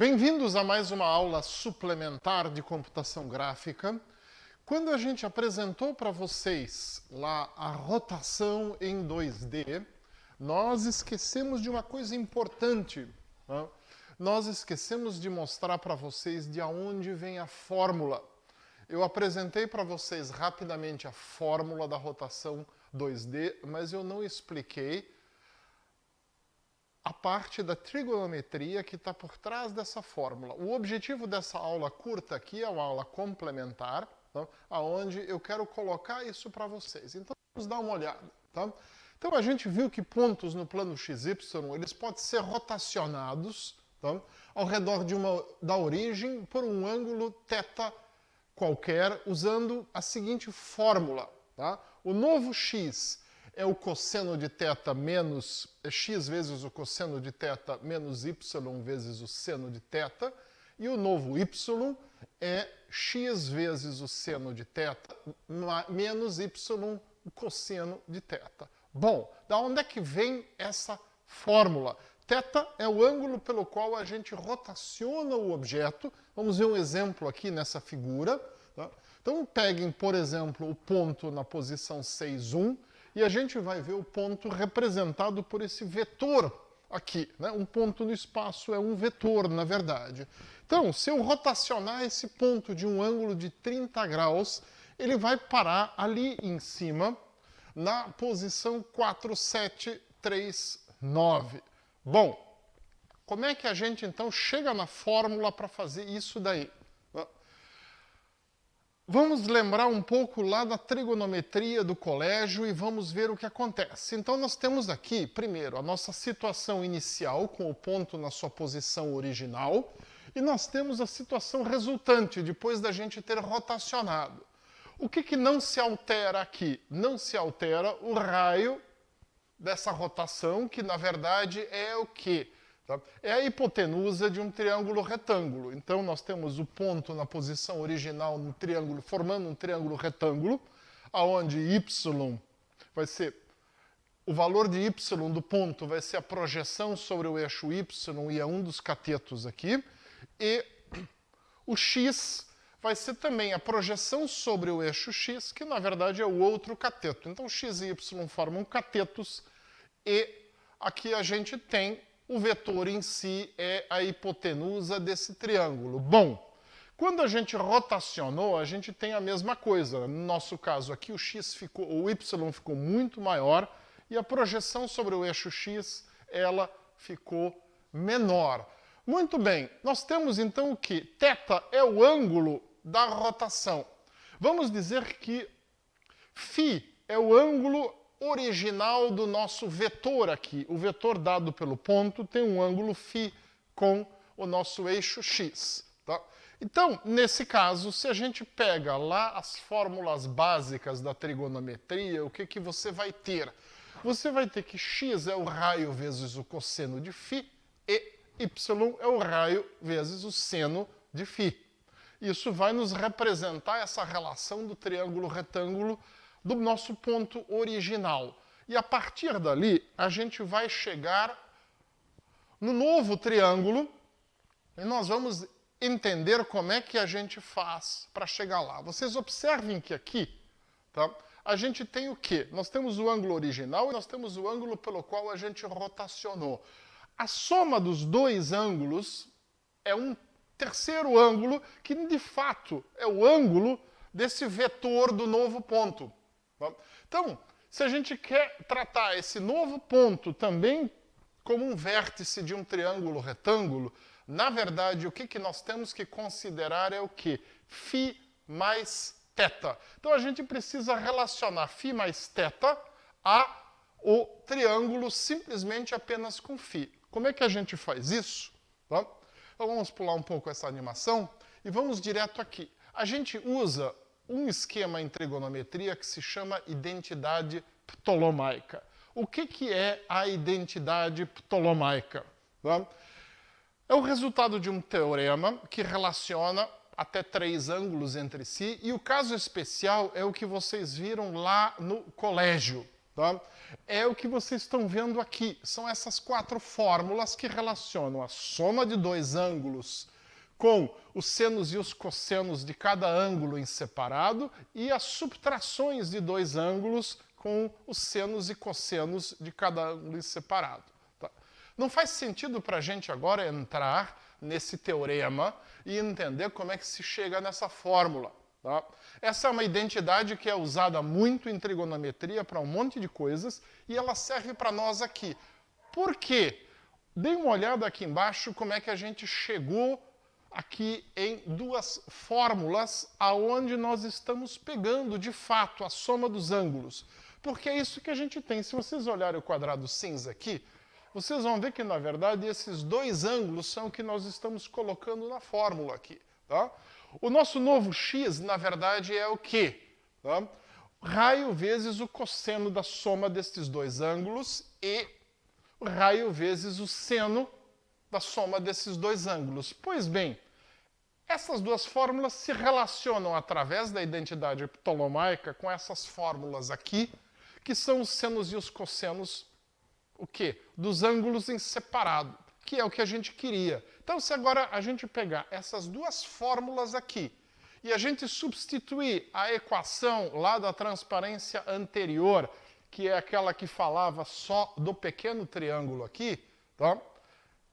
Bem-vindos a mais uma aula suplementar de computação gráfica. Quando a gente apresentou para vocês lá a rotação em 2D, nós esquecemos de uma coisa importante, né? Nós esquecemos de mostrar para vocês de onde vem a fórmula. Eu apresentei para vocês rapidamente a fórmula da rotação 2D, mas eu não expliquei a parte da trigonometria que está por trás dessa fórmula. O objetivo dessa aula curta aqui é uma aula complementar, tá? Onde eu quero colocar isso para vocês. Então, vamos dar uma olhada. Tá? Então, a gente viu que pontos no plano XY, eles podem ser rotacionados, tá? Ao redor da origem por um ângulo θ qualquer, usando a seguinte fórmula. Tá? O novo x é o cosseno de θ menos x vezes o cosseno de θ menos y vezes o seno de θ. E o novo y é x vezes o seno de θ menos y o cosseno de θ. Bom, da onde é que vem essa fórmula? Θ é o ângulo pelo qual a gente rotaciona o objeto. Vamos ver um exemplo aqui nessa figura. Tá? Então, peguem, por exemplo, o ponto na posição 6, 1. E a gente vai ver o ponto representado por esse vetor aqui, né? Um ponto no espaço é um vetor, na verdade. Então, se eu rotacionar esse ponto de um ângulo de 30 graus, ele vai parar ali em cima, na posição 4, 7, 3, 9. Bom, como é que a gente, então, chega na fórmula para fazer isso daí? Vamos lembrar um pouco lá da trigonometria do colégio e vamos ver o que acontece. Então, nós temos aqui, primeiro, a nossa situação inicial, com o ponto na sua posição original, e nós temos a situação resultante, depois da gente ter rotacionado. O que não se altera aqui? Não se altera o raio dessa rotação, que, na verdade, é o quê? É a hipotenusa de um triângulo retângulo. Então, nós temos o ponto na posição original no triângulo, formando um triângulo retângulo, aonde y vai ser, o valor de y do ponto vai ser a projeção sobre o eixo y e é um dos catetos aqui, e o x vai ser também a projeção sobre o eixo x, que na verdade é o outro cateto. Então, x e y formam catetos, e aqui a gente tem o vetor em si é a hipotenusa desse triângulo. Bom, quando a gente rotacionou, a gente tem a mesma coisa. No nosso caso aqui, o y ficou muito maior e a projeção sobre o eixo x, ela ficou menor. Muito bem, nós temos então o que? Θ é o ângulo da rotação. Vamos dizer que φ é o ângulo original do nosso vetor aqui. O vetor dado pelo ponto tem um ângulo φ com o nosso eixo x. Tá? Então, nesse caso, se a gente pega lá as fórmulas básicas da trigonometria, o que você vai ter? Você vai ter que x é o raio vezes o cosseno de φ e y é o raio vezes o seno de φ. Isso vai nos representar essa relação do triângulo retângulo do nosso ponto original. E a partir dali, a gente vai chegar no novo triângulo e nós vamos entender como é que a gente faz para chegar lá. Vocês observem que aqui, tá, a gente tem o quê? Nós temos o ângulo original e nós temos o ângulo pelo qual a gente rotacionou. A soma dos dois ângulos é um terceiro ângulo que, de fato, é o ângulo desse vetor do novo ponto. Então, se a gente quer tratar esse novo ponto também como um vértice de um triângulo retângulo, na verdade, o que nós temos que considerar é o quê? Φ mais θ. Então, a gente precisa relacionar φ mais θ ao triângulo simplesmente apenas com φ. Como é que a gente faz isso? Tá? Então, vamos pular um pouco essa animação e vamos direto aqui. A gente usa um esquema em trigonometria que se chama identidade ptolomaica. O que é a identidade ptolomaica? Tá? É o resultado de um teorema que relaciona até 3 ângulos entre si, e o caso especial é o que vocês viram lá no colégio. tá? É o que vocês estão vendo aqui. São essas 4 fórmulas que relacionam a soma de 2 ângulos com os senos e os cossenos de cada ângulo em separado e as subtrações de 2 ângulos com os senos e cossenos de cada ângulo em separado. Tá? Não faz sentido para a gente agora entrar nesse teorema e entender como é que se chega nessa fórmula. Tá? Essa é uma identidade que é usada muito em trigonometria para um monte de coisas e ela serve para nós aqui. Por quê? Dê uma olhada aqui embaixo como é que a gente chegou aqui em 2 fórmulas aonde nós estamos pegando, de fato, a soma dos ângulos. Porque é isso que a gente tem. Se vocês olharem o quadrado cinza aqui, vocês vão ver que, na verdade, esses 2 ângulos são o que nós estamos colocando na fórmula aqui. Tá? O nosso novo x, na verdade, é o quê? Tá? Raio vezes o cosseno da soma destes 2 ângulos e o raio vezes o seno da soma desses 2 ângulos. Pois bem, essas 2 fórmulas se relacionam através da identidade ptolomaica com essas fórmulas aqui, que são os senos e os cossenos, o quê? Dos ângulos em separado, que é o que a gente queria. Então, se agora a gente pegar essas 2 fórmulas aqui e a gente substituir a equação lá da transparência anterior, que é aquela que falava só do pequeno triângulo aqui, tá?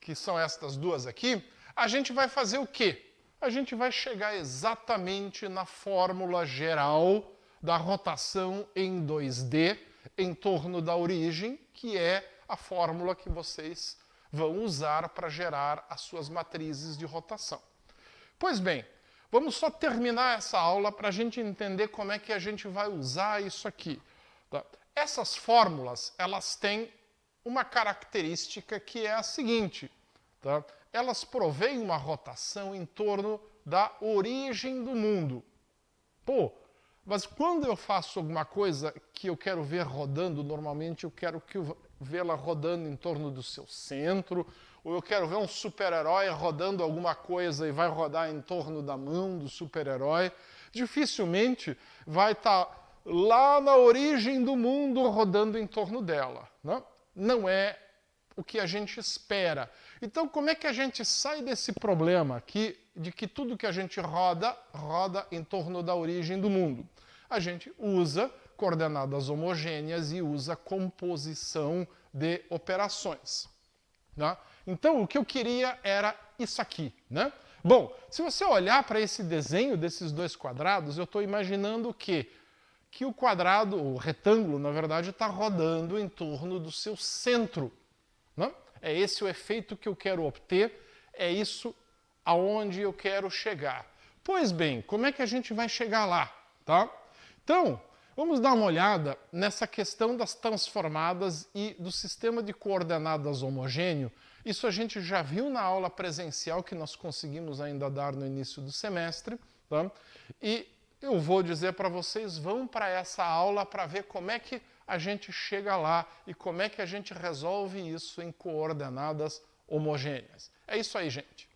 Que são estas 2 aqui, a gente vai fazer o quê? A gente vai chegar exatamente na fórmula geral da rotação em 2D em torno da origem, que é a fórmula que vocês vão usar para gerar as suas matrizes de rotação. Pois bem, vamos só terminar essa aula para a gente entender como é que a gente vai usar isso aqui. Tá? Essas fórmulas, elas têm uma característica que é a seguinte, tá? Elas provêm uma rotação em torno da origem do mundo. Pô, mas quando eu faço alguma coisa que eu quero ver rodando, normalmente eu quero vê-la rodando em torno do seu centro, ou eu quero ver um super-herói rodando alguma coisa e vai rodar em torno da mão do super-herói, dificilmente vai estar lá na origem do mundo rodando em torno dela. Né? Não é o que a gente espera. Então, como é que a gente sai desse problema aqui de que tudo que a gente roda, roda em torno da origem do mundo? A gente usa coordenadas homogêneas e usa composição de operações. Né? Então, o que eu queria era isso aqui. Né? Bom, se você olhar para esse desenho desses 2 quadrados, eu estou imaginando que o quadrado, o retângulo, na verdade, está rodando em torno do seu centro. Né? É esse o efeito que eu quero obter, é isso aonde eu quero chegar. Pois bem, como é que a gente vai chegar lá? Tá? Então, vamos dar uma olhada nessa questão das transformadas e do sistema de coordenadas homogêneo. Isso a gente já viu na aula presencial que nós conseguimos ainda dar no início do semestre. Tá? E eu vou dizer para vocês, vão para essa aula para ver como é que a gente chega lá e como é que a gente resolve isso em coordenadas homogêneas. É isso aí, gente.